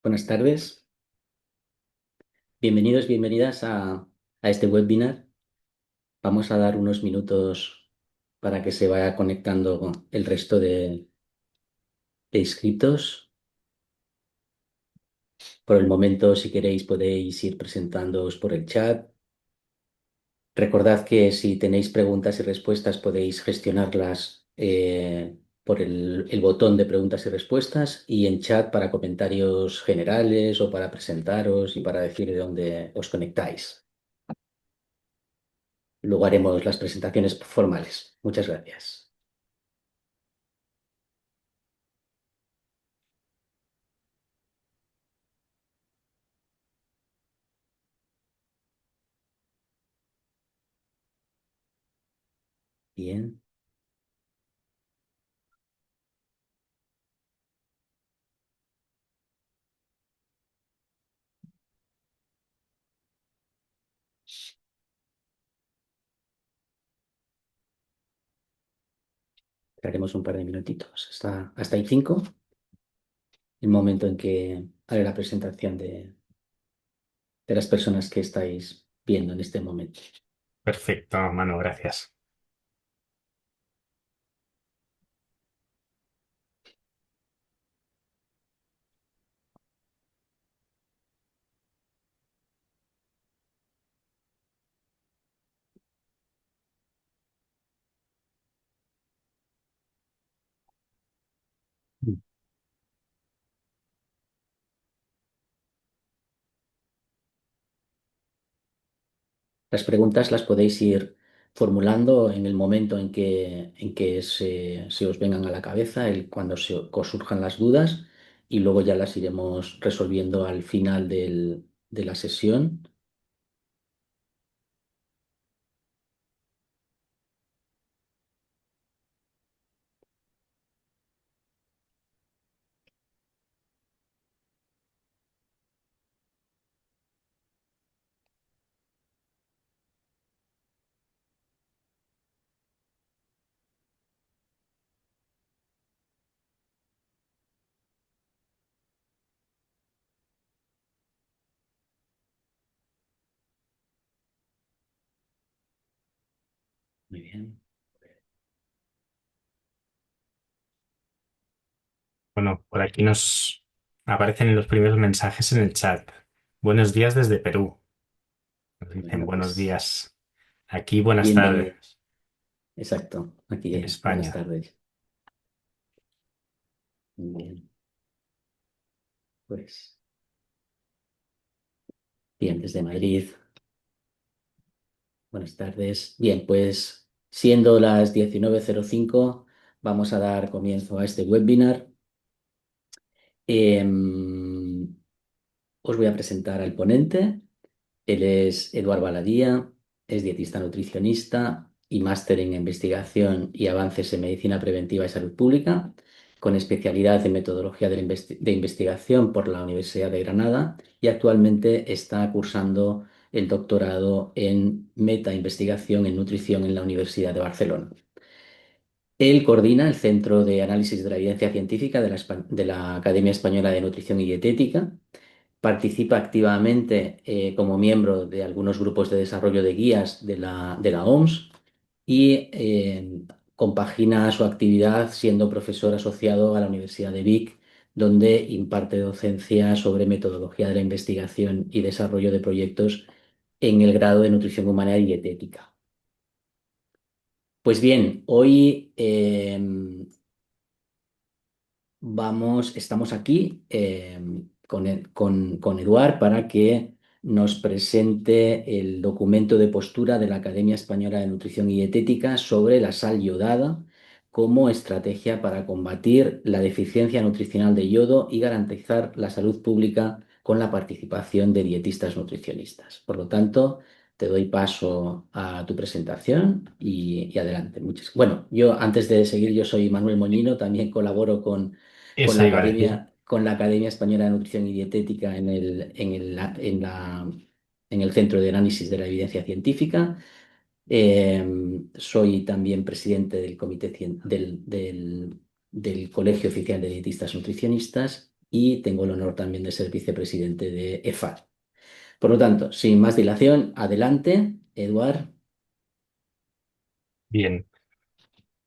Buenas tardes, bienvenidos, bienvenidas a este webinar. Vamos a dar unos minutos para que se vaya conectando el resto de inscritos. Por el momento, si queréis, podéis ir presentándoos por el chat. Recordad que si tenéis preguntas y respuestas, podéis gestionarlas por el botón de preguntas y respuestas y en chat para comentarios generales o para presentaros y para decir de dónde os conectáis. Luego haremos las presentaciones formales. Muchas gracias. Bien, haremos un par de minutitos. Hasta ahí 5, el momento en que haré la presentación de las personas que estáis viendo en este momento. Perfecto, Manu, gracias. Las preguntas las podéis ir formulando en el momento en que se os vengan a la cabeza, cuando os surjan las dudas, y luego ya las iremos resolviendo al final de la sesión. Muy bien. Bueno, por aquí nos aparecen los primeros mensajes en el chat. Buenos días desde Perú. Nos dicen Bueno, buenos pues días. Aquí buenas tardes bienvenidos. Exacto. Aquí, en buenas España. tardes. Muy bien. Pues bien, desde Madrid. Buenas tardes. Bien, pues siendo las 19:05, vamos a dar comienzo a este webinar. Em, Os voy a presentar al ponente. Él es Eduard Baladía, es dietista nutricionista y máster en investigación y avances en medicina preventiva y salud pública, con especialidad en metodología de investigación por la Universidad de Granada y actualmente está cursando el doctorado en meta-investigación en nutrición en la Universidad de Barcelona. Él coordina el Centro de Análisis de la Evidencia Científica de la Academia Española de Nutrición y Dietética. Participa activamente como miembro de algunos grupos de desarrollo de guías de la OMS y compagina su actividad siendo profesor asociado a la Universidad de Vic, donde imparte docencia sobre metodología de la investigación y desarrollo de proyectos en el grado de nutrición humana y dietética. Pues bien, hoy estamos aquí con Eduard para que nos presente el documento de postura de la Academia Española de Nutrición y Dietética sobre la sal yodada como estrategia para combatir la deficiencia nutricional de yodo y garantizar la salud pública con la participación de dietistas nutricionistas. Por lo tanto, te doy paso a tu presentación y adelante. Bueno, yo antes de seguir, yo soy Manuel Moñino, también colaboro con Eso la iba a decir. Academia Española de Nutrición y Dietética en el Centro de Análisis de la Evidencia Científica. Soy también presidente del Colegio Oficial de Dietistas Nutricionistas y tengo el honor también de ser vicepresidente de EFAD. Por lo tanto, sin más dilación, adelante, Eduard. Bien,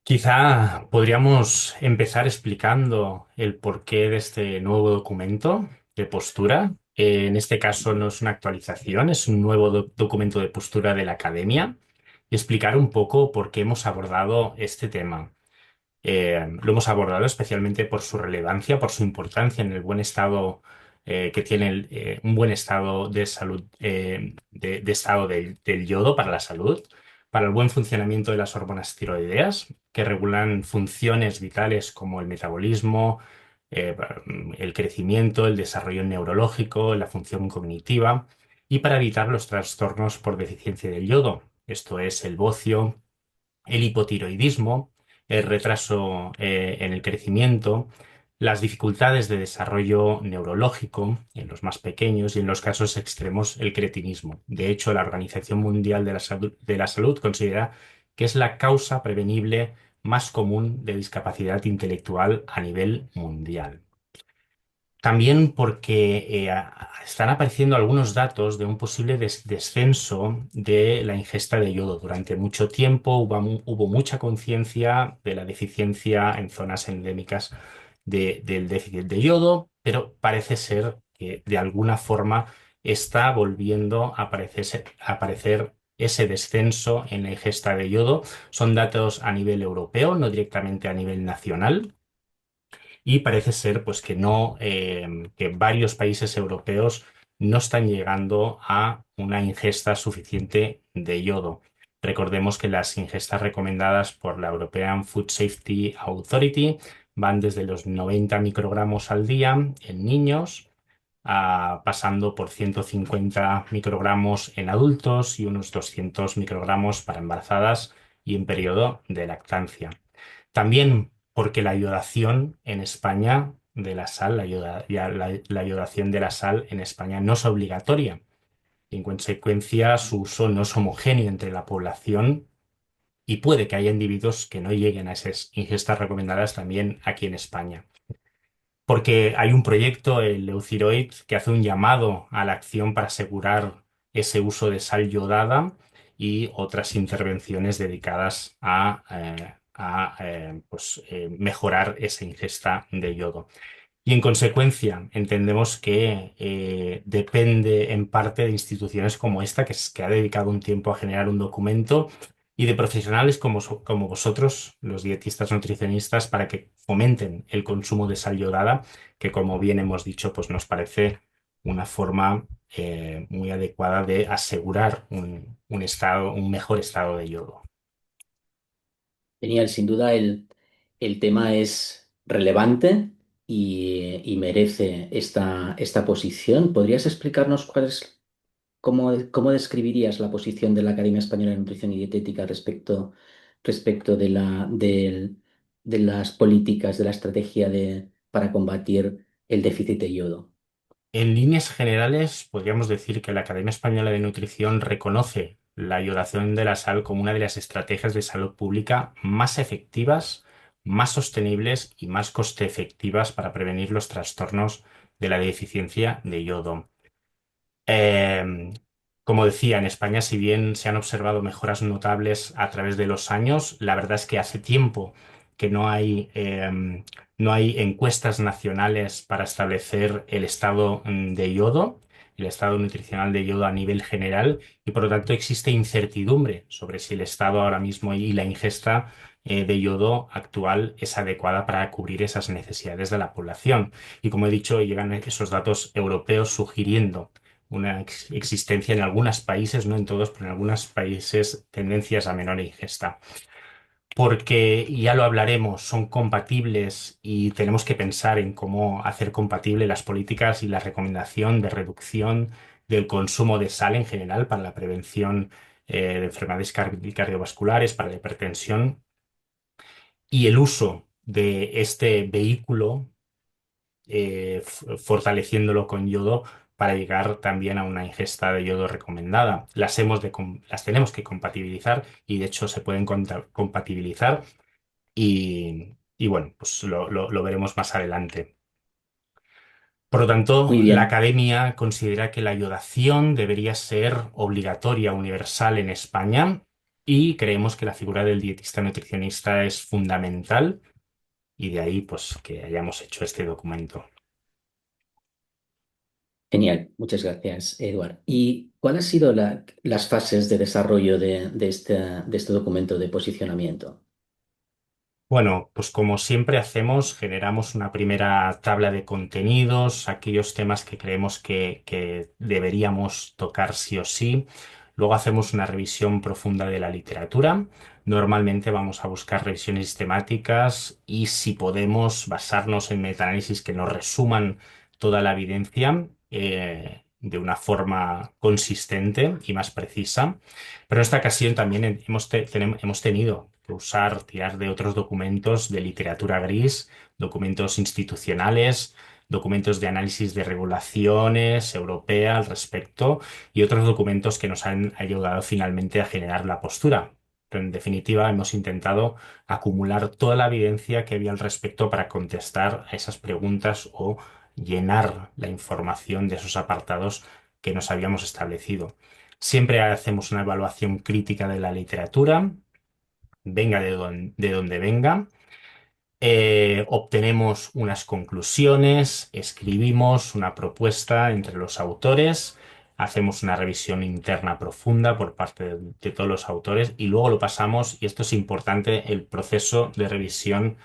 quizá podríamos empezar explicando el porqué de este nuevo documento de postura. En este caso no es una actualización, es un nuevo documento de postura de la academia y explicar un poco por qué hemos abordado este tema. Lo hemos abordado especialmente por su relevancia, por su importancia en el buen estado que tiene un buen estado de salud, de estado del yodo para la salud, para el buen funcionamiento de las hormonas tiroideas, que regulan funciones vitales como el metabolismo, eh, el crecimiento, el desarrollo neurológico, la función cognitiva, y para evitar los trastornos por deficiencia del yodo, esto es el bocio, el hipotiroidismo, el retraso en el crecimiento, las dificultades de desarrollo neurológico en los más pequeños y en los casos extremos el cretinismo. De hecho, la Organización Mundial de la Salud considera que es la causa prevenible más común de discapacidad intelectual a nivel mundial. También porque están apareciendo algunos datos de un posible descenso de la ingesta de yodo. Durante mucho tiempo hubo mucha conciencia de la deficiencia en zonas endémicas del déficit de yodo, pero parece ser que de alguna forma está volviendo a aparecer ese descenso en la ingesta de yodo. Son datos a nivel europeo, no directamente a nivel nacional. Y parece ser pues que no, que varios países europeos no están llegando a una ingesta suficiente de yodo. Recordemos que las ingestas recomendadas por la European Food Safety Authority van desde los 90 microgramos al día en niños, pasando por 150 microgramos en adultos y unos 200 microgramos para embarazadas y en periodo de lactancia. También porque la iodación en España de la sal, la iodación de la sal en España no es obligatoria. En consecuencia, su uso no es homogéneo entre la población y puede que haya individuos que no lleguen a esas ingestas recomendadas también aquí en España. Porque hay un proyecto, el Euciroid, que hace un llamado a la acción para asegurar ese uso de sal yodada y otras intervenciones dedicadas a mejorar esa ingesta de yodo. Y en consecuencia, entendemos que depende en parte de instituciones como esta, que ha dedicado un tiempo a generar un documento, y de profesionales como vosotros, los dietistas nutricionistas, para que fomenten el consumo de sal yodada, que como bien hemos dicho, pues nos parece una forma muy adecuada de asegurar un mejor estado de yodo. Genial, sin duda el tema es relevante y merece esta posición. ¿Podrías explicarnos cómo describirías la posición de la Academia Española de Nutrición y Dietética respecto de las políticas, de la estrategia para combatir el déficit de yodo? En líneas generales, podríamos decir que la Academia Española de Nutrición reconoce la iodación de la sal como una de las estrategias de salud pública más efectivas, más sostenibles y más coste efectivas para prevenir los trastornos de la deficiencia de yodo. Eh, Como decía, en España, si bien se han observado mejoras notables a través de los años, la verdad es que hace tiempo que no hay encuestas nacionales para establecer el estado de yodo, el estado nutricional de yodo a nivel general, y por lo tanto existe incertidumbre sobre si el estado ahora mismo y la ingesta de yodo actual es adecuada para cubrir esas necesidades de la población. Y como he dicho, llegan esos datos europeos sugiriendo una existencia en algunos países, no en todos, pero en algunos países, tendencias a menor ingesta. Porque, y ya lo hablaremos, son compatibles y tenemos que pensar en cómo hacer compatible las políticas y la recomendación de reducción del consumo de sal en general para la prevención de enfermedades cardiovasculares, para la hipertensión y el uso de este vehículo fortaleciéndolo con yodo para llegar también a una ingesta de yodo recomendada. Las tenemos que compatibilizar y de hecho se pueden compatibilizar y bueno, pues lo veremos más adelante. Por lo tanto, Muy la bien. Academia considera que la iodación debería ser obligatoria, universal en España y creemos que la figura del dietista nutricionista es fundamental y de ahí pues que hayamos hecho este documento. Genial, muchas gracias, Eduard. ¿Y cuál han sido las fases de desarrollo de este documento de posicionamiento? Bueno, pues como siempre hacemos, generamos una primera tabla de contenidos, aquellos temas que creemos que deberíamos tocar sí o sí. Luego hacemos una revisión profunda de la literatura. Normalmente vamos a buscar revisiones sistemáticas y si podemos basarnos en metaanálisis que nos resuman toda la evidencia de una forma consistente y más precisa. Pero en esta ocasión también hemos tenido que tirar de otros documentos de literatura gris, documentos institucionales, documentos de análisis de regulaciones europea al respecto y otros documentos que nos han ayudado finalmente a generar la postura. Pero en definitiva, hemos intentado acumular toda la evidencia que había al respecto para contestar a esas preguntas o llenar la información de esos apartados que nos habíamos establecido. Siempre hacemos una evaluación crítica de la literatura, venga de donde venga. Obtenemos unas conclusiones, escribimos una propuesta entre los autores, hacemos una revisión interna profunda por parte de todos los autores y luego lo pasamos, y esto es importante, el proceso de revisión,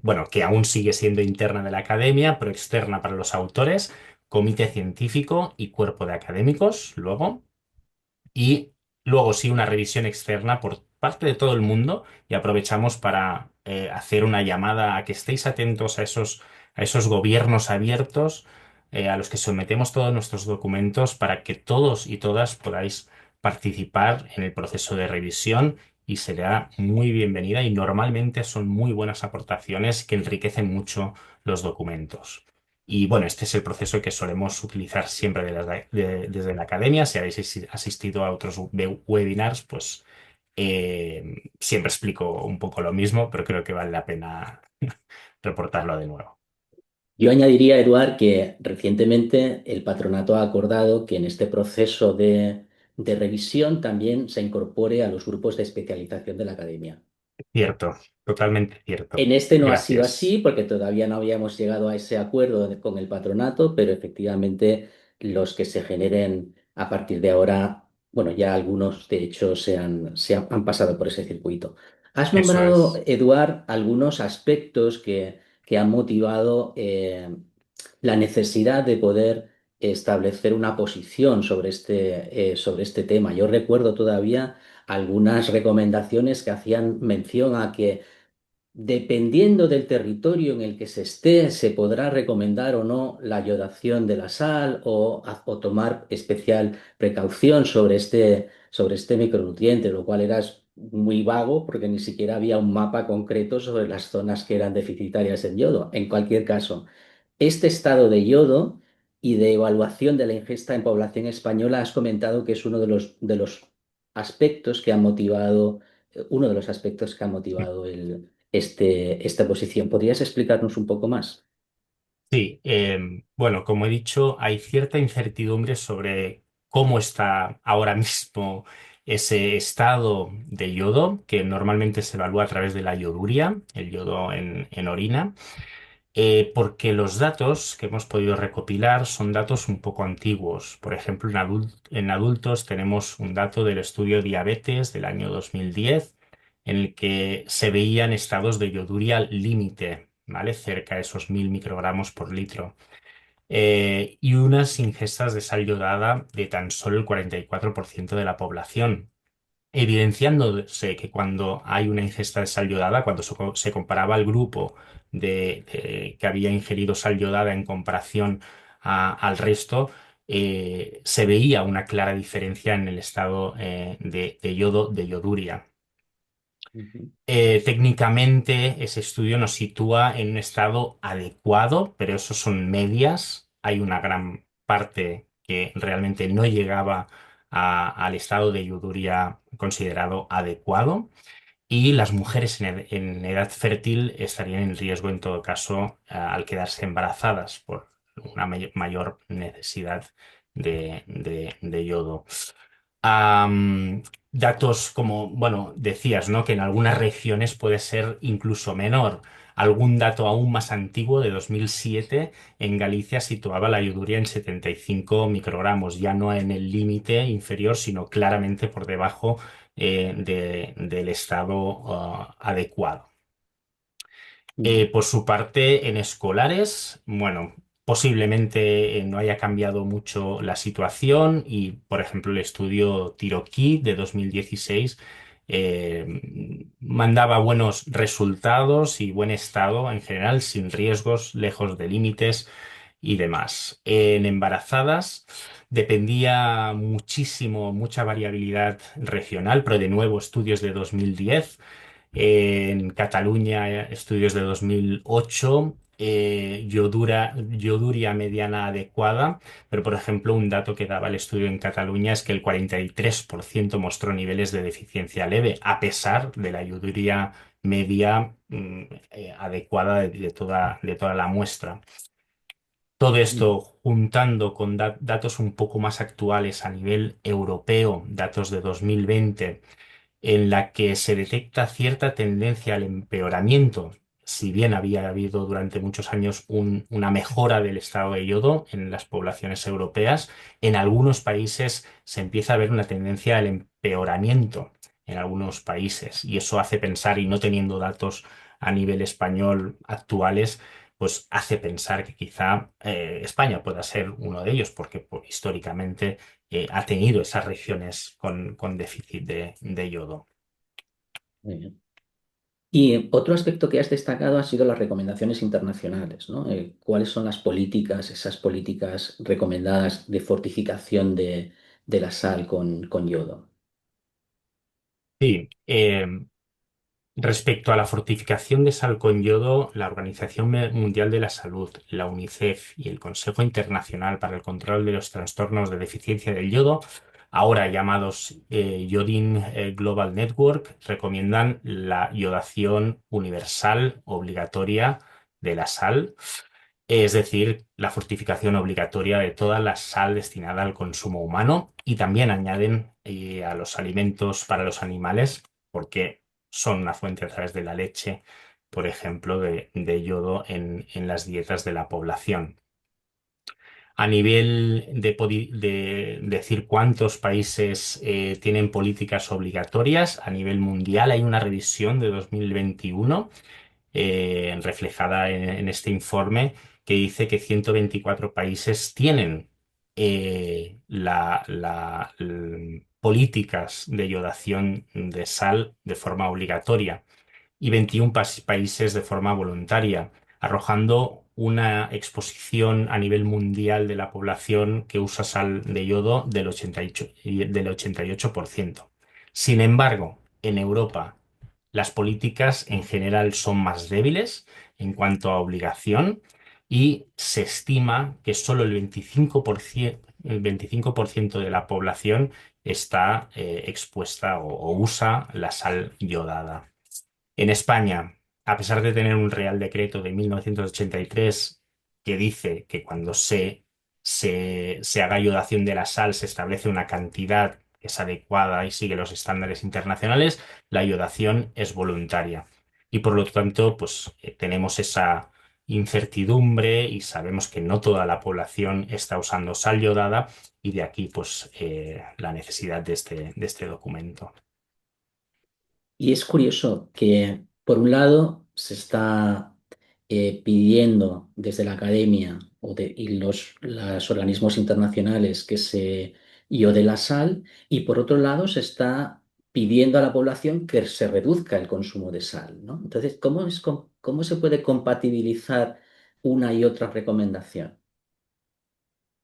bueno, que aún sigue siendo interna de la academia, pero externa para los autores, comité científico y cuerpo de académicos, luego y luego sí una revisión externa por parte de todo el mundo y aprovechamos para hacer una llamada a que estéis atentos a esos gobiernos abiertos a los que sometemos todos nuestros documentos para que todos y todas podáis participar en el proceso de revisión y será muy bienvenida y normalmente son muy buenas aportaciones que enriquecen mucho los documentos. Y bueno, este es el proceso que solemos utilizar siempre desde la academia. Si habéis asistido a otros webinars, pues siempre explico un poco lo mismo, pero creo que vale la pena reportarlo de nuevo. Yo añadiría, Eduard, que recientemente el patronato ha acordado que en este proceso de revisión también se incorpore a los grupos de especialización de la academia. Cierto, totalmente cierto. En este no ha sido así Gracias. porque todavía no habíamos llegado a ese acuerdo con el patronato, pero efectivamente los que se generen a partir de ahora, bueno, ya algunos de hecho han pasado por ese circuito. Has Eso nombrado, es. Eduard, algunos aspectos que han motivado la necesidad de poder establecer una posición sobre este tema. Yo recuerdo todavía algunas recomendaciones que hacían mención a que dependiendo del territorio en el que se esté, se podrá recomendar o no la yodación de la sal o tomar especial precaución sobre este micronutriente, lo cual era muy vago porque ni siquiera había un mapa concreto sobre las zonas que eran deficitarias en yodo. En cualquier caso, este estado de yodo y de evaluación de la ingesta en población española has comentado que es uno de los aspectos que han motivado, uno de los aspectos que ha motivado esta posición. ¿Podrías explicarnos un poco más? Sí, bueno, como he dicho, hay cierta incertidumbre sobre cómo está ahora mismo ese estado de yodo, que normalmente se evalúa a través de la yoduria, el yodo en orina, porque los datos que hemos podido recopilar son datos un poco antiguos. Por ejemplo, en adultos tenemos un dato del estudio diabetes del año 2010 en el que se veían estados de yoduria límite, ¿vale? Cerca de esos 1000 microgramos por litro. Y unas ingestas de sal yodada de tan solo el 44% de la población, evidenciándose que cuando hay una ingesta de sal yodada, cuando se comparaba al grupo que había ingerido sal yodada en comparación al resto, se veía una clara diferencia en el estado de yodo, de yoduria. Ujú, Técnicamente, ese estudio nos sitúa en un estado adecuado, pero eso son medias. Hay una gran parte que realmente no llegaba al estado de yuduría considerado adecuado. Y las mujeres en edad fértil estarían en riesgo, en todo caso, al quedarse embarazadas una mayor necesidad de yodo. Am, Datos como, bueno, decías, ¿no? Que en algunas regiones puede ser incluso menor. Algún dato aún más antiguo, de 2007, en Galicia situaba la yoduria en 75 microgramos, ya no en el límite inferior, sino claramente por debajo del estado adecuado. Ujú. Por su parte, en escolares, bueno, posiblemente no haya cambiado mucho la situación y, por ejemplo, el estudio Tiroquí de 2016 mandaba buenos resultados y buen estado en general, sin riesgos, lejos de límites y demás. En embarazadas dependía muchísimo, mucha variabilidad regional, pero de nuevo estudios de 2010. En Cataluña, estudios de 2008, yoduria mediana adecuada, pero por ejemplo, un dato que daba el estudio en Cataluña es que el 43% mostró niveles de deficiencia leve, a pesar de la yoduria media adecuada de toda la muestra. Todo esto juntando con datos un poco más actuales a nivel europeo, datos de 2020 en la que se detecta cierta tendencia al empeoramiento, si bien había habido durante muchos años una mejora del estado de yodo en las poblaciones europeas, en algunos países se empieza a ver una tendencia al empeoramiento en algunos países y eso hace pensar, y no teniendo datos a nivel español actuales, pues hace pensar que quizá España pueda ser uno de ellos, porque históricamente ha tenido esas regiones con déficit de yodo. Muy bien. Y otro aspecto que has destacado ha sido las recomendaciones internacionales, ¿no? ¿Cuáles son las políticas, esas políticas recomendadas de fortificación de la sal con yodo? Sí, respecto a la fortificación de sal con yodo, la Organización Mundial de la Salud, la UNICEF y el Consejo Internacional para el Control de los Trastornos de Deficiencia del Yodo, ahora llamados Iodine Global Network, recomiendan la yodación universal obligatoria de la sal, es decir, la fortificación obligatoria de toda la sal destinada al consumo humano, y también añaden a los alimentos para los animales, porque son una fuente a través de la leche, por ejemplo, de yodo en las dietas de la población. A nivel de decir cuántos países tienen políticas obligatorias, a nivel mundial hay una revisión de 2021 reflejada en este informe que dice que 124 países tienen políticas de yodación de sal de forma obligatoria y 21 países de forma voluntaria, arrojando una exposición a nivel mundial de la población que usa sal de yodo del 88, del 88%. Sin embargo, en Europa, las políticas en general son más débiles en cuanto a obligación y se estima que solo el 25% de la población está expuesta o usa la sal yodada. En España, a pesar de tener un Real Decreto de 1983 que dice que cuando se haga iodación de la sal se establece una cantidad que es adecuada y sigue los estándares internacionales, la iodación es voluntaria. Y por lo tanto, pues tenemos esa incertidumbre y sabemos que no toda la población está usando sal yodada y de aquí pues la necesidad de este documento. Y es curioso que, por un lado, se está pidiendo desde la academia y los organismos internacionales que se iode la sal, y por otro lado, se está pidiendo a la población que se reduzca el consumo de sal, ¿no? Entonces, ¿cómo se puede compatibilizar una y otra recomendación?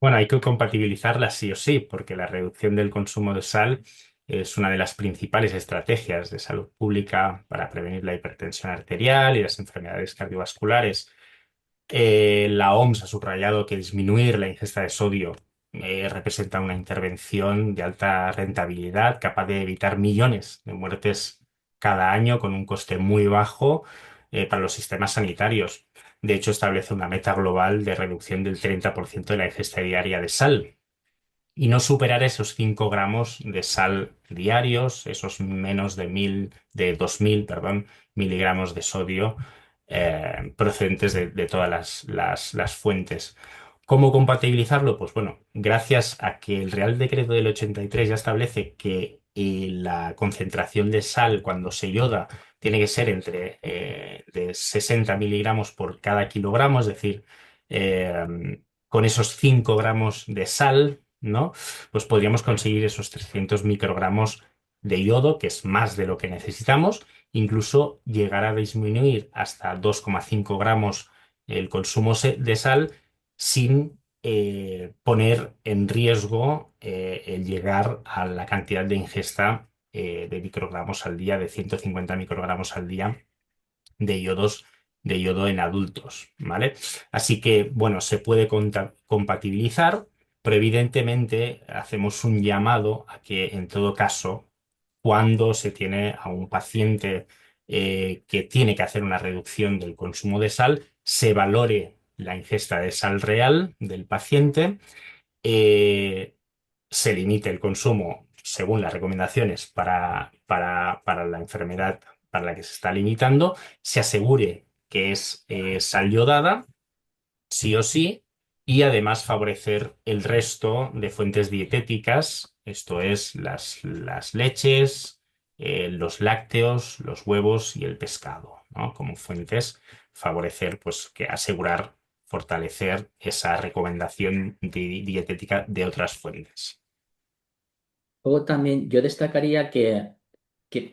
Bueno, hay que compatibilizarlas sí o sí, porque la reducción del consumo de sal es una de las principales estrategias de salud pública para prevenir la hipertensión arterial y las enfermedades cardiovasculares. La OMS ha subrayado que disminuir la ingesta de sodio representa una intervención de alta rentabilidad capaz de evitar millones de muertes cada año con un coste muy bajo para los sistemas sanitarios. de hecho establece una meta global de reducción del 30% de la ingesta diaria de sal y no superar esos 5 gramos de sal diarios, esos menos de 2000, perdón, miligramos de sodio procedentes de todas las fuentes. ¿Cómo compatibilizarlo? Pues bueno, gracias a que el Real Decreto del 83 ya establece que la concentración de sal cuando se yoda tiene que ser entre de 60 miligramos por cada kilogramo, es decir, con esos 5 gramos de sal, ¿no? Pues podríamos conseguir esos 300 microgramos de yodo, que es más de lo que necesitamos, incluso llegar a disminuir hasta 2,5 gramos el consumo de sal sin poner en riesgo el llegar a la cantidad de ingesta de microgramos al día, de 150 microgramos al día de yodos, de yodo en adultos, ¿vale? Así que, bueno, se puede compatibilizar, pero evidentemente hacemos un llamado a que en todo caso, cuando se tiene a un paciente que tiene que hacer una reducción del consumo de sal, se valore la ingesta de sal real del paciente, eh, se limite el consumo según las recomendaciones para la enfermedad para la que se está limitando, se asegure que es sal yodada, sí o sí, y además favorecer el resto de fuentes dietéticas, esto es las leches, los lácteos, los huevos y el pescado, ¿no? Como fuentes, favorecer, pues, que asegurar, fortalecer esa recomendación dietética de otras fuentes. Luego también yo destacaría que,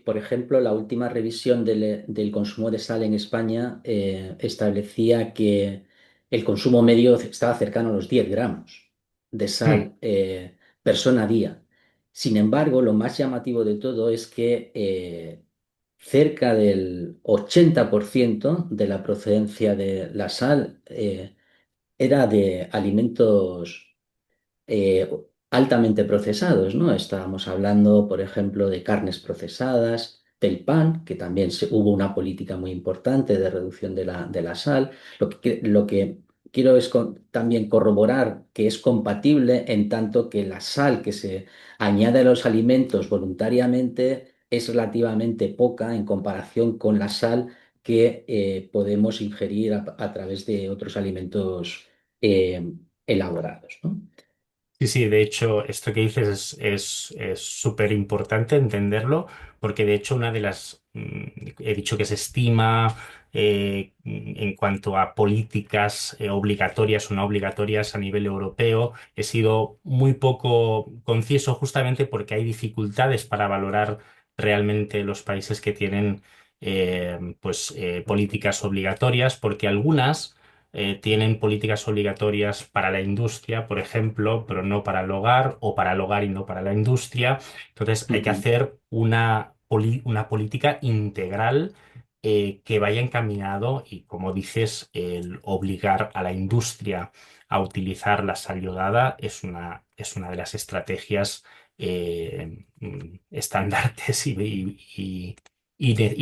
por ejemplo, la última revisión del consumo de sal en España establecía que el consumo medio estaba cercano a los 10 gramos de Hmm. sal persona a día. Sin embargo, lo más llamativo de todo es que cerca del 80% de la procedencia de la sal era de alimentos eh, altamente procesados, ¿no? Estábamos hablando, por ejemplo, de carnes procesadas, del pan, que también hubo una política muy importante de reducción de la sal. Lo que quiero es también corroborar que es compatible en tanto que la sal que se añade a los alimentos voluntariamente es relativamente poca en comparación con la sal que podemos ingerir a través de otros alimentos elaborados, ¿no? Sí, sí, de hecho, esto que dices es súper importante entenderlo, porque de hecho una de he dicho que se estima en cuanto a políticas obligatorias o no obligatorias a nivel europeo, he sido muy poco conciso justamente porque hay dificultades para valorar realmente los países que tienen políticas obligatorias, porque algunas tienen políticas obligatorias para la industria, por ejemplo, pero no para el hogar o para el hogar y no para la industria. Entonces hay que Ujú. hacer una política integral que vaya encaminado y, como dices, el obligar a la industria a utilizar la sal yodada es una de las estrategias estandartes y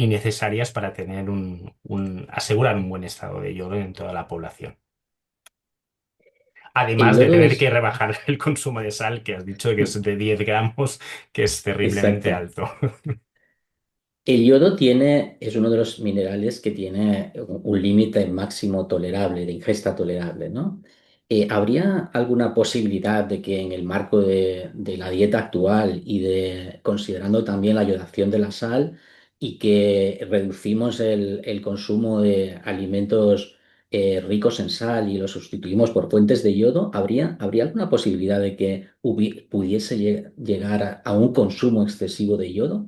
necesarias para tener asegurar un buen estado de yodo en toda la población. El Además de yodo tener que es, rebajar el consumo de sal, que has dicho que es de 10 gramos, que es terriblemente exacto. alto. El yodo es uno de los minerales que tiene un límite máximo tolerable, de ingesta tolerable, ¿no? ¿Habría alguna posibilidad de que en el marco de la dieta actual y considerando también la yodación de la sal y que reducimos el consumo de alimentos ricos en sal y los sustituimos por fuentes de yodo, ¿habría alguna posibilidad de que pudiese llegar a un consumo excesivo de yodo?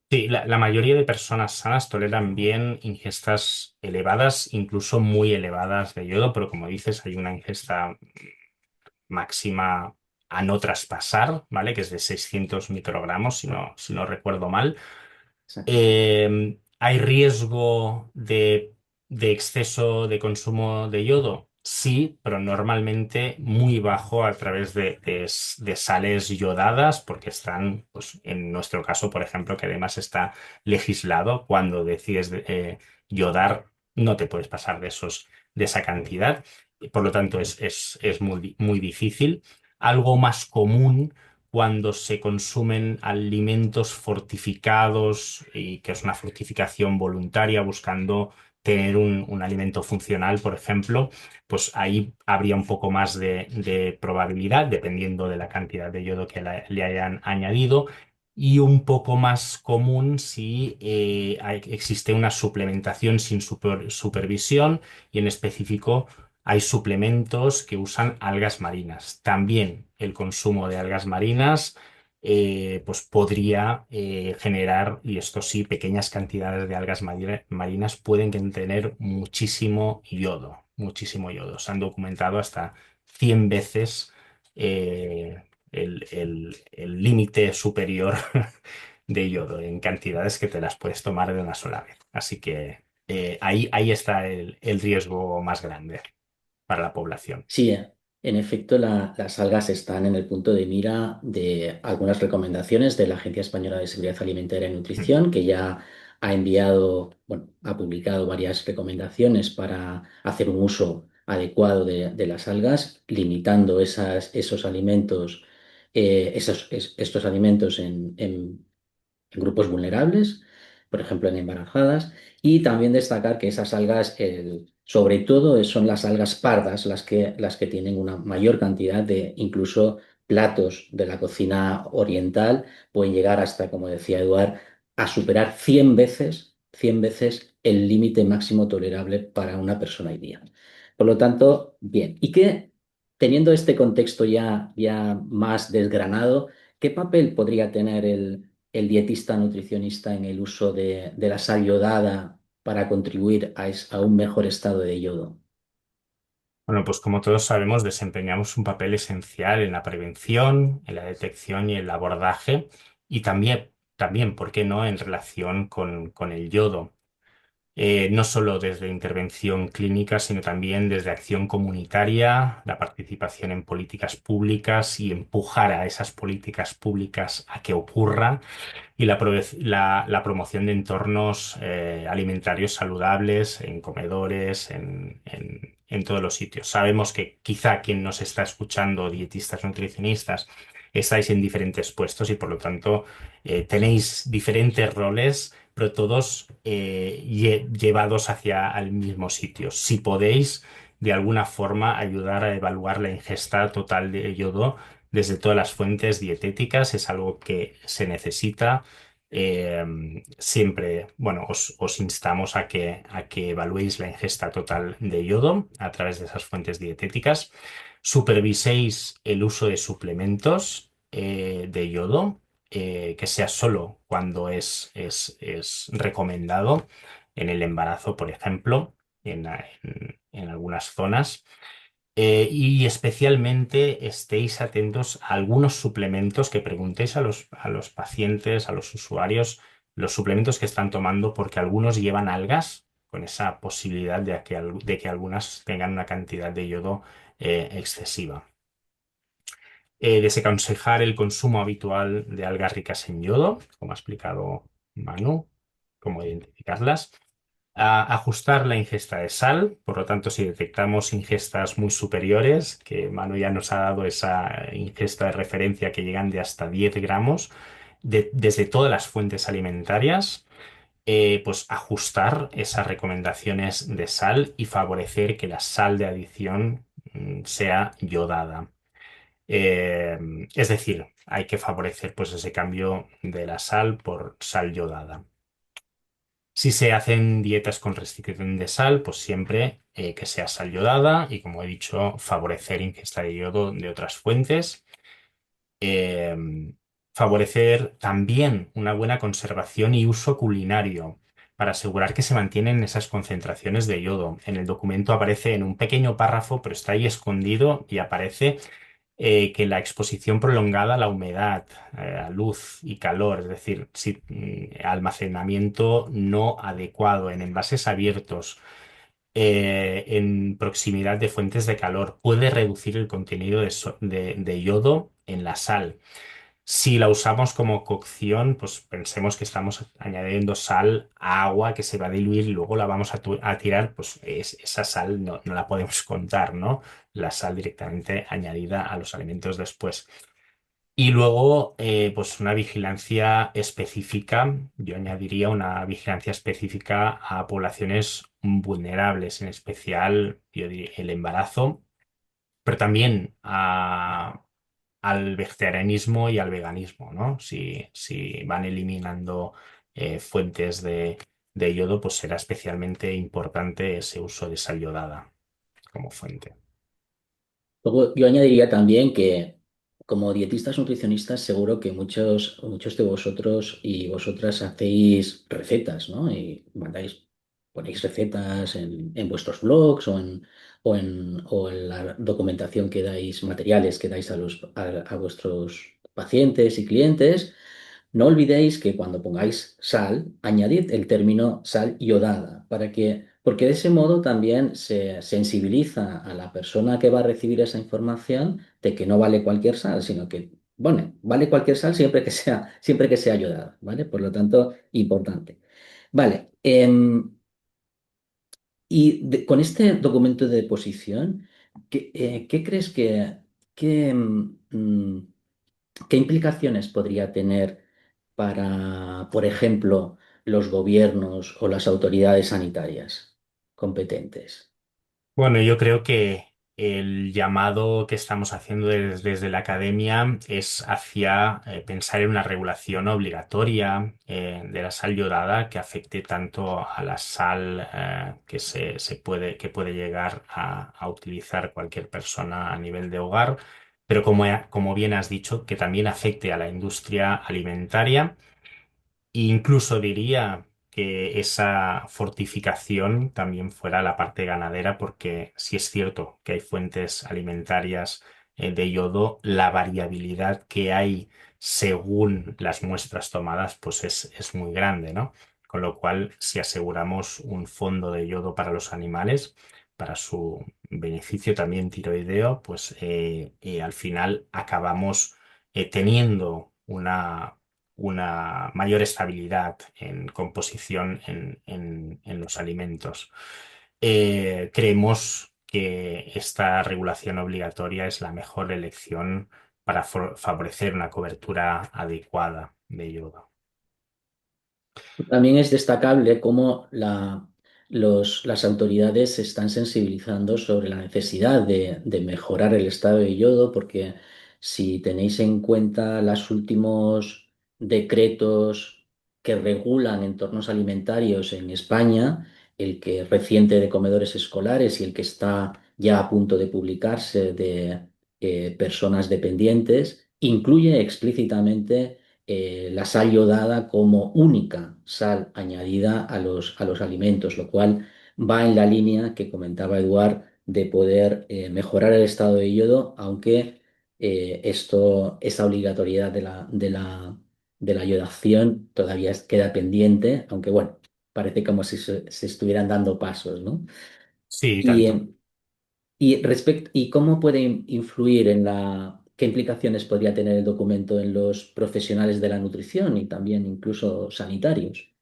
Sí, la mayoría de personas sanas toleran bien ingestas elevadas, incluso muy elevadas de yodo, pero como dices, hay una ingesta máxima a no traspasar, ¿vale? Que es de 600 microgramos, si no recuerdo mal. Exacto. ¿Hay riesgo de exceso de consumo de yodo? Sí, pero normalmente muy bajo a través de sales yodadas, porque están, pues en nuestro caso, por ejemplo, que además está legislado cuando decides yodar. no te puedes pasar de esa cantidad. Y por lo tanto, es muy difícil. Algo más común cuando se consumen alimentos fortificados y que es una fortificación voluntaria buscando tener un alimento funcional, por ejemplo, pues ahí habría un poco más de probabilidad, dependiendo de la cantidad de yodo que le hayan añadido, y un poco más común si existe una suplementación sin supervisión y en específico hay suplementos que usan algas marinas. También el consumo de algas marinas pues podría generar, y esto sí, pequeñas cantidades de algas marinas pueden tener muchísimo yodo, muchísimo yodo. Se han documentado hasta 100 veces el límite superior de yodo en cantidades que te las puedes tomar de una sola vez. Así que ahí está el riesgo más grande para la población. Sí, en efecto, las algas están en el punto de mira de algunas recomendaciones de la Agencia Española de Seguridad Alimentaria y Nutrición, que ya ha enviado, bueno, ha publicado varias recomendaciones para hacer un uso adecuado de las algas, limitando esos alimentos, estos alimentos en grupos vulnerables, por ejemplo en embarazadas, y también destacar que esas algas, sobre todo son las algas pardas las que tienen una mayor cantidad de incluso platos de la cocina oriental, pueden llegar hasta, como decía Eduard, a superar 100 veces el límite máximo tolerable para una persona al día. Por lo tanto, bien. Y que teniendo este contexto ya más desgranado, ¿qué papel podría tener el dietista nutricionista en el uso de la sal yodada para contribuir a un mejor estado de yodo? Bueno, pues como todos sabemos, desempeñamos un papel esencial en la prevención, en la detección y el abordaje, y también, ¿por qué no?, en relación con el yodo. No solo desde intervención clínica, sino también desde acción comunitaria, la participación en políticas públicas y empujar a esas políticas públicas a que ocurra y la promoción de entornos alimentarios saludables en comedores, en todos los sitios. Sabemos que quizá quien nos está escuchando, dietistas, nutricionistas, estáis en diferentes puestos y por lo tanto tenéis diferentes roles, pero todos llevados hacia el mismo sitio. Si podéis, de alguna forma, ayudar a evaluar la ingesta total de yodo desde todas las fuentes dietéticas, es algo que se necesita. Siempre, bueno, os instamos a que evaluéis la ingesta total de yodo a través de esas fuentes dietéticas. Superviséis el uso de suplementos de yodo, que sea solo cuando es recomendado en el embarazo, por ejemplo, en algunas zonas. Y especialmente estéis atentos a algunos suplementos que preguntéis a los pacientes, a los usuarios, los suplementos que están tomando, porque algunos llevan algas con esa posibilidad de que algunas tengan una cantidad de yodo excesiva. Desaconsejar el consumo habitual de algas ricas en yodo, como ha explicado Manu, cómo identificarlas. Ajustar la ingesta de sal, por lo tanto, si detectamos ingestas muy superiores, que Manu ya nos ha dado esa ingesta de referencia que llegan de hasta 10 gramos, desde todas las fuentes alimentarias, pues ajustar esas recomendaciones de sal y favorecer que la sal de adición sea yodada. Eh, es decir, hay que favorecer pues ese cambio de la sal por sal yodada. Si se hacen dietas con restricción de sal, pues siempre que sea sal yodada y, como he dicho, favorecer ingesta de yodo de otras fuentes. Eh, Favorecer también una buena conservación y uso culinario para asegurar que se mantienen esas concentraciones de yodo. En el documento aparece en un pequeño párrafo, pero está ahí escondido y aparece que la exposición prolongada a la humedad, a luz y calor, es decir, si, almacenamiento no adecuado en envases abiertos, en proximidad de fuentes de calor, puede reducir el contenido de yodo en la sal. Si la usamos como cocción, pues pensemos que estamos añadiendo sal a agua que se va a diluir y luego la vamos a tirar, pues esa sal no la podemos contar, ¿no? La sal directamente añadida a los alimentos después. Y luego, pues una vigilancia específica, yo añadiría una vigilancia específica a poblaciones vulnerables, en especial, yo diría, el embarazo, pero también al vegetarianismo y al veganismo, ¿no? Si van eliminando fuentes de yodo, pues será especialmente importante ese uso de sal yodada como fuente. Luego, yo añadiría también que como dietistas nutricionistas seguro que muchos de vosotros y vosotras hacéis recetas, ¿no? Y ponéis recetas en vuestros blogs o en la documentación que dais, materiales que dais a vuestros pacientes y clientes. No olvidéis que cuando pongáis sal, añadid el término sal iodada, porque de ese modo también se sensibiliza a la persona que va a recibir esa información de que no vale cualquier sal, sino que, bueno, vale cualquier sal siempre que sea iodada, ¿vale? Por lo tanto, importante. Vale, con este documento de posición, ¿qué crees qué, mm, ¿qué implicaciones podría tener para, por ejemplo, los gobiernos o las autoridades sanitarias competentes? Bueno, yo creo que el llamado que estamos haciendo desde la academia es hacia pensar en una regulación obligatoria de la sal yodada que afecte tanto a la sal que puede llegar a utilizar cualquier persona a nivel de hogar, pero como bien has dicho, que también afecte a la industria alimentaria. Incluso diría que esa fortificación también fuera la parte ganadera, porque sí es cierto que hay fuentes alimentarias de yodo, la variabilidad que hay según las muestras tomadas, pues es muy grande, ¿no? Con lo cual, si aseguramos un fondo de yodo para los animales, para su beneficio también tiroideo, pues al final acabamos teniendo una mayor estabilidad en composición en los alimentos. Creemos que esta regulación obligatoria es la mejor elección para favorecer una cobertura adecuada de yodo. También es destacable cómo las autoridades se están sensibilizando sobre la necesidad de mejorar el estado de yodo, porque si tenéis en cuenta los últimos decretos que regulan entornos alimentarios en España, el que reciente de comedores escolares y el que está ya a punto de publicarse de personas dependientes, incluye explícitamente la sal yodada como única sal añadida a los alimentos, lo cual va en la línea que comentaba Eduard de poder mejorar el estado de yodo, aunque esa obligatoriedad de la yodación todavía queda pendiente, aunque bueno, parece como si se estuvieran dando pasos, ¿no? Sí, Y, tanto. eh, ¿Y cómo puede influir qué implicaciones podría tener el documento en los profesionales de la nutrición y también incluso sanitarios?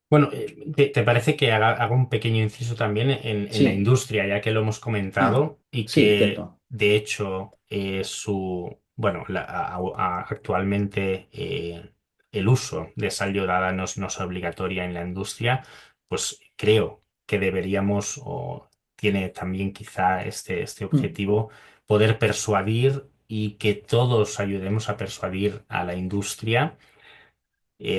Bueno, ¿te parece que haga un pequeño inciso también en la Sí, industria, ya que lo hemos ah, comentado y sí, que cierto. de hecho bueno, actualmente el uso de sal yodada no es obligatoria en la industria, pues creo que deberíamos, o tiene también quizá este Mm, objetivo, poder persuadir y que todos ayudemos a persuadir a la industria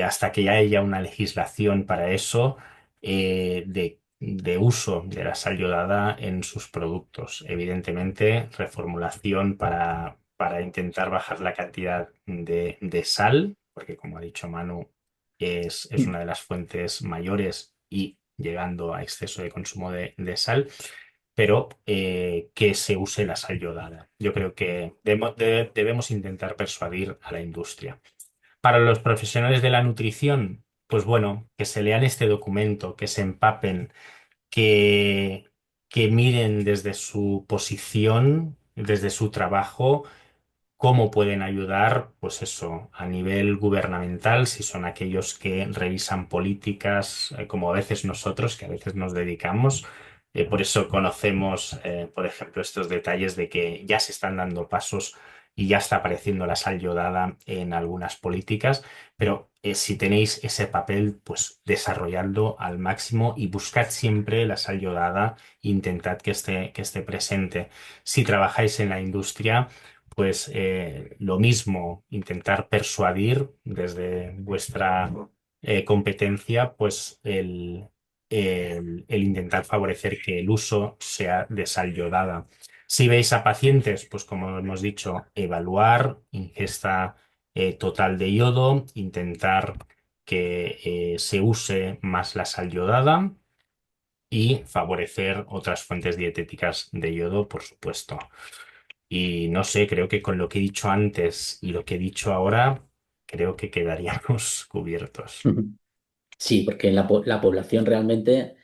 hasta que ya haya una legislación para eso de uso de la sal yodada en sus productos. Evidentemente, reformulación para intentar bajar la cantidad de sal, porque como ha dicho Manu, es mm. una de las fuentes mayores y llegando a exceso de consumo de sal. Pero que se use la sal yodada. Yo creo que debemos intentar persuadir a la industria. Para los profesionales de la nutrición, pues bueno, que se lean este documento, que se empapen, que miren desde su posición, desde su trabajo, cómo pueden ayudar, pues eso, a nivel gubernamental, si son aquellos que revisan políticas, como a veces nosotros, que a veces nos dedicamos. Por eso conocemos, por ejemplo, estos detalles de que ya se están dando pasos y ya está apareciendo la sal yodada en algunas políticas, pero si tenéis ese papel, pues desarrolladlo al máximo y buscad siempre la sal yodada, intentad que esté presente. Si trabajáis en la industria, pues lo mismo, intentar persuadir desde vuestra competencia, pues el intentar favorecer que el uso sea de sal yodada. Si veis a pacientes, pues como hemos dicho, evaluar ingesta total de yodo, intentar que se use más la sal yodada y favorecer otras fuentes dietéticas de yodo, por supuesto. Y no sé, creo que con lo que he dicho antes y lo que he dicho ahora, creo que quedaríamos cubiertos. Ujú. Sí, porque la población realmente,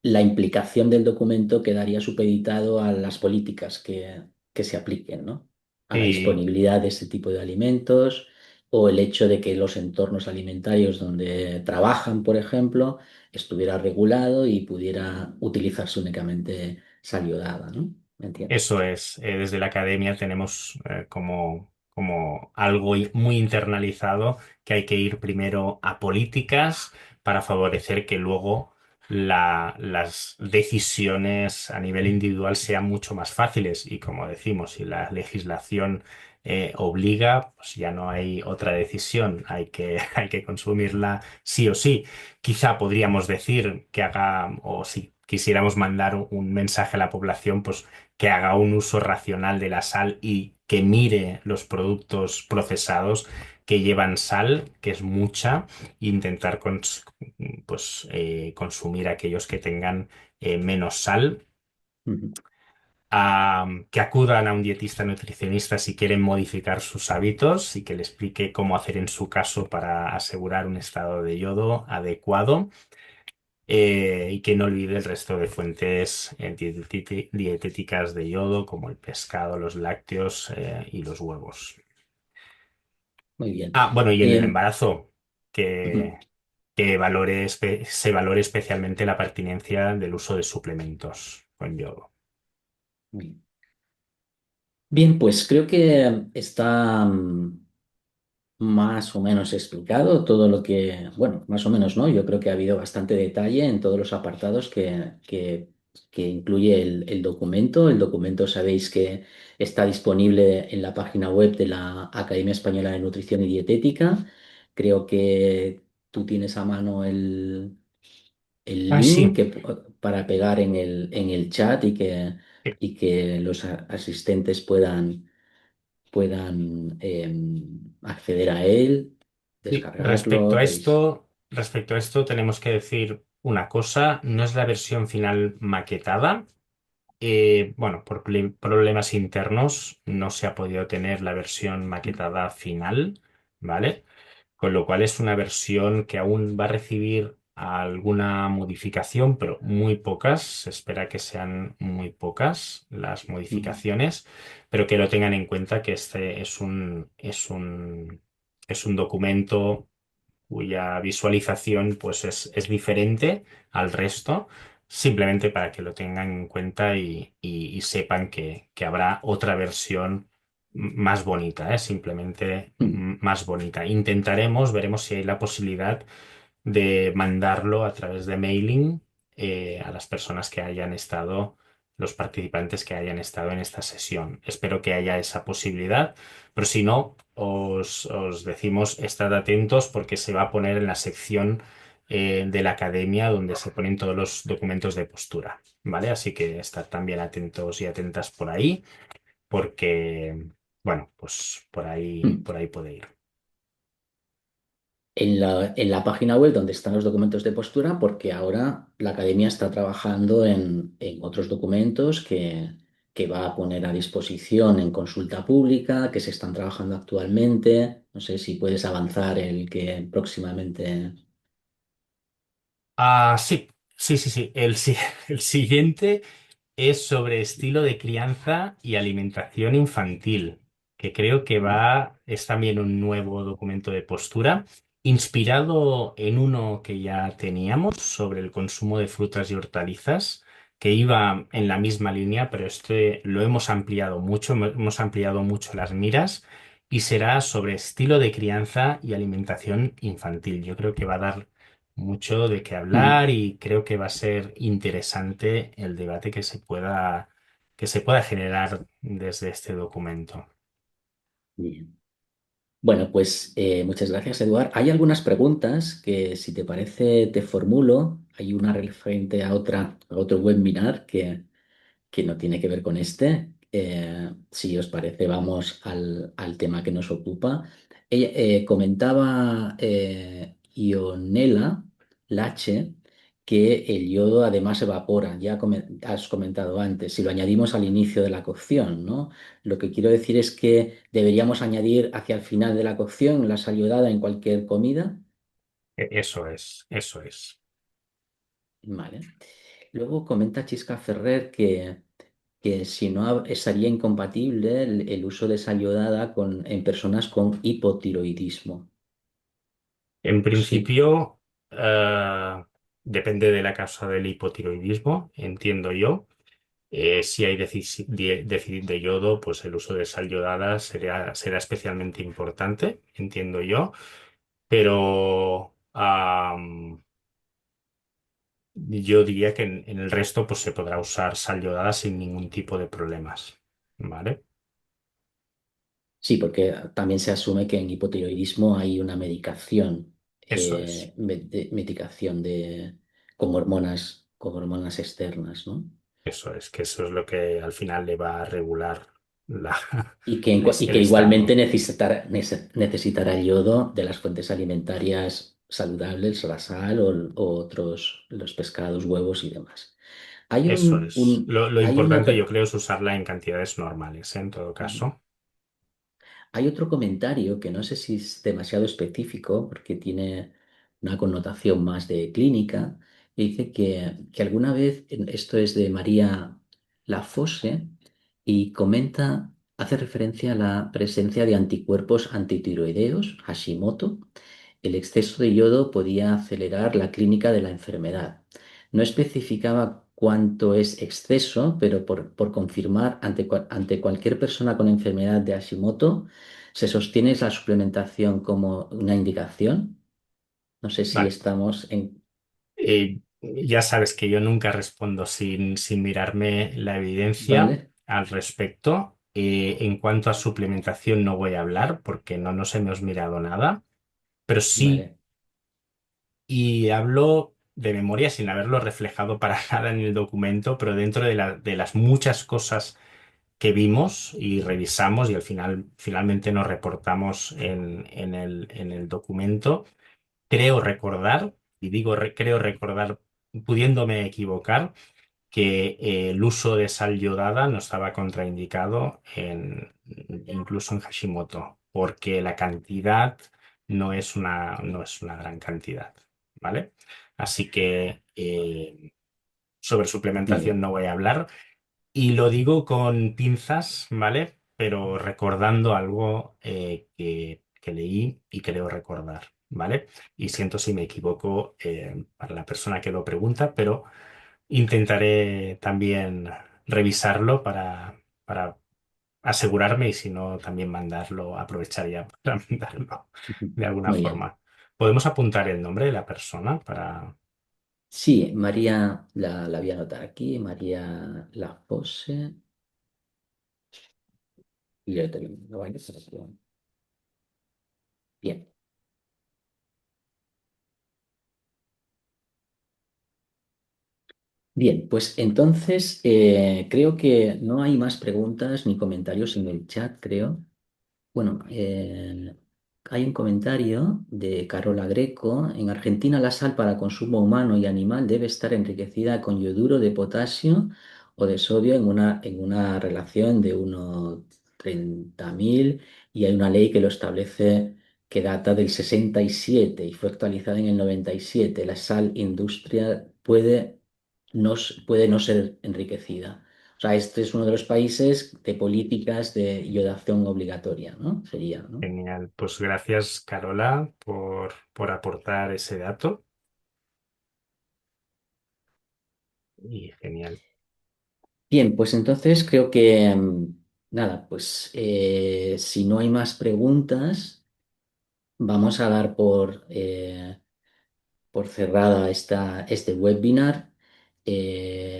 la implicación del documento quedaría supeditado a las políticas que se apliquen, ¿no? A la Sí, disponibilidad de ese tipo de alimentos o el hecho de que los entornos alimentarios donde trabajan, por ejemplo, estuviera regulado y pudiera utilizarse únicamente sal iodada, ¿no? ¿Me entiendes? eso es. Desde la academia tenemos como algo muy internalizado que hay que ir primero a políticas para favorecer que luego las decisiones a nivel individual sean mucho más fáciles. Y como decimos, si la legislación obliga, pues ya no hay otra decisión, hay que consumirla sí o sí. Quizá podríamos decir que haga, o si quisiéramos mandar un mensaje a la población, pues que haga un uso racional de la sal y que mire los productos procesados que llevan sal, que es mucha, e intentar pues, consumir aquellos que tengan menos sal. Ujú. Que acudan a un dietista nutricionista si quieren modificar sus hábitos y que le explique cómo hacer en su caso para asegurar un estado de yodo adecuado. Y que no olvide el resto de fuentes dietéticas de yodo, como el pescado, los lácteos, y los huevos. Muy bien. Ah, bueno, y en el Em, embarazo, ujú. que, se valore especialmente la pertinencia del uso de suplementos con yodo. Muy bien. Bien, pues creo que está más o menos explicado todo lo que, bueno, más o menos no, yo creo que ha habido bastante detalle en todos los apartados que incluye el documento. El documento sabéis que está disponible en la página web de la Academia Española de Nutrición y Dietética. Creo que tú tienes a mano el Ay, sí. link para pegar en el chat y que los asistentes puedan acceder a él, Sí, descargarlo, revisar. respecto a esto tenemos que decir una cosa, no es la versión final maquetada. Bueno, por problemas internos no se ha podido tener la versión maquetada final, ¿vale? Con lo cual es una versión que aún va a recibir alguna modificación, pero muy pocas. Se espera que sean muy pocas las Ujú, modificaciones, pero que lo tengan en cuenta que este es un documento cuya visualización pues es diferente al resto, simplemente para que lo tengan en cuenta y sepan que habrá otra versión más bonita, ¿eh? Simplemente ujú, más bonita. Intentaremos, veremos si hay la posibilidad de mandarlo a través de mailing a las personas que hayan estado, los participantes que hayan estado en esta sesión. Espero que haya esa posibilidad, pero si no, os decimos, estad atentos porque se va a poner en la sección de la academia donde se ponen todos los documentos de postura, ¿vale? Así que estad también atentos y atentas por ahí porque, bueno, pues ujú. por ahí puede ir. En la página web donde están los documentos de postura, porque ahora la academia está trabajando en otros documentos que va a poner a disposición en consulta pública, que se están trabajando actualmente. No sé si puedes avanzar el que próximamente. Ah, sí, sí, sí, sí. El siguiente. es sobre estilo de crianza y alimentación infantil, que creo que es también un nuevo documento de postura, inspirado en uno que ya teníamos sobre el consumo de frutas y hortalizas, que iba en la misma línea, pero este lo hemos ampliado mucho, hemos ampliado mucho las miras y será sobre estilo de crianza y alimentación infantil. Yo creo que va a dar mucho de qué Ujú. hablar y creo que va a ser interesante el debate que se pueda generar desde este documento. Bien. Bueno, pues muchas gracias, Eduard. Hay algunas preguntas que, si te parece, te formulo. Hay una referente a otro webinar que no tiene que ver con este. Si os parece, vamos al tema que nos ocupa. Comentaba Ionela Lache que el yodo además evapora. Ya has comentado antes, si lo añadimos al inicio de la cocción, ¿no? Lo que quiero decir es que deberíamos añadir hacia el final de la cocción la sal iodada en cualquier comida. Eso es, eso es. Vale. Luego comenta Chisca Ferrer que si no sería incompatible el uso de sal iodada en personas con hipotiroidismo. En Sí, principio, depende de la causa del hipotiroidismo, entiendo yo. Si hay déficit de yodo, pues el uso de sal yodada será especialmente importante, entiendo yo. Pero yo diría que en el resto pues se podrá usar sal yodada sin ningún tipo de problemas. ¿Vale? sí, porque también se asume que en hipotiroidismo hay una medicación, Eso es. medicación con hormonas externas, ¿no? Eso es, que eso es lo que al final le va a regular la, Y el que igualmente estado. necesitará el yodo de las fuentes alimentarias saludables, la sal o otros, los pescados, huevos y demás. Hay Eso es. Lo hay una, importante yo creo es usarla en cantidades normales, ¿eh? En todo caso. hay otro comentario que no sé si es demasiado específico porque tiene una connotación más de clínica, que dice que alguna vez, esto es de María Lafosse, y comenta, hace referencia a la presencia de anticuerpos antitiroideos, Hashimoto. El exceso de yodo podía acelerar la clínica de la enfermedad. No especificaba cuánto es exceso, pero por confirmar, ante cualquier persona con enfermedad de Hashimoto, ¿se sostiene la suplementación como una indicación? No sé si Vale. estamos en... Ya sabes que yo nunca respondo sin mirarme la evidencia ¿Vale? al respecto. En cuanto a suplementación no voy a hablar porque no nos hemos mirado nada, pero sí, Vale. y hablo de memoria sin haberlo reflejado para nada en el documento, pero dentro de las muchas cosas que vimos y revisamos y al final finalmente nos reportamos en el documento. Creo recordar, y digo creo recordar, pudiéndome equivocar, que el uso de sal yodada no estaba contraindicado incluso en Hashimoto, porque la cantidad no es una gran cantidad, ¿vale? Así que sobre Muy suplementación bien. no voy a hablar. Y lo digo con pinzas, ¿vale? Pero recordando algo que leí y creo recordar, ¿vale? Y siento si me equivoco para la persona que lo pregunta, pero intentaré también revisarlo para asegurarme y si no, también mandarlo, aprovecharía para mandarlo de alguna Muy bien. forma. ¿Podemos apuntar el nombre de la persona para... Sí, María, la voy a anotar aquí, María Lafosse. Y yo te lo voy a anotar aquí. Bien. Bien, pues entonces creo que no hay más preguntas ni comentarios en el chat, creo. Bueno, hay un comentario de Carola Greco. En Argentina la sal para consumo humano y animal debe estar enriquecida con yoduro de potasio o de sodio en una relación de unos 30.000 y hay una ley que lo establece que data del 67 y fue actualizada en el 97. La sal industrial puede no ser enriquecida. O sea, este es uno de los países de políticas de iodación obligatoria, ¿no? Sería, ¿no? Genial. Pues gracias, Carola, por aportar ese dato. Y genial. Bien, pues entonces creo que, nada, pues si no hay más preguntas, vamos a dar por cerrada este webinar.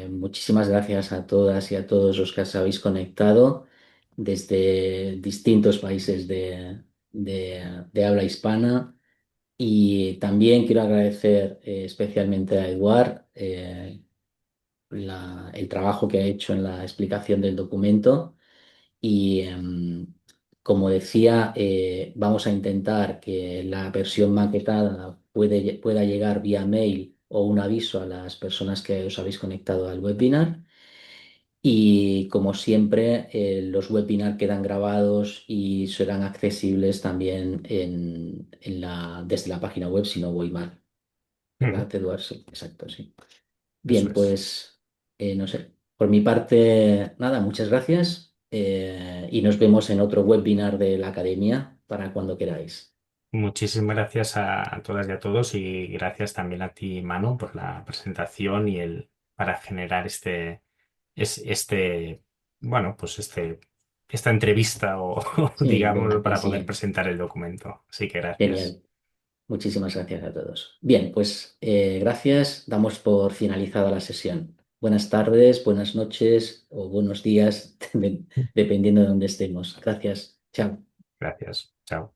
Muchísimas gracias a todas y a todos los que os habéis conectado desde distintos países de habla hispana. Y también quiero agradecer especialmente a Eduard el trabajo que ha hecho en la explicación del documento. Y como decía, vamos a intentar que la versión maquetada pueda llegar vía mail o un aviso a las personas que os habéis conectado al webinar. Y como siempre, los webinars quedan grabados y serán accesibles también desde la página web si no voy mal. Ujú. ¿Verdad, Eduardo? Sí, exacto, sí. Eso Bien, es. pues no sé. Por mi parte, nada, muchas gracias y nos vemos en otro webinar de la academia para cuando queráis. Muchísimas gracias a todas y a todos y gracias también a ti, Manu, por la presentación y para generar este, bueno, pues esta entrevista o Sí, digamos venga, para poder sí, presentar el documento. Así que gracias. genial. Muchísimas gracias a todos. Bien, pues gracias. Damos por finalizada la sesión. Buenas tardes, buenas noches o buenos días, dependiendo de dónde estemos. Gracias. Chao. Gracias. Chao.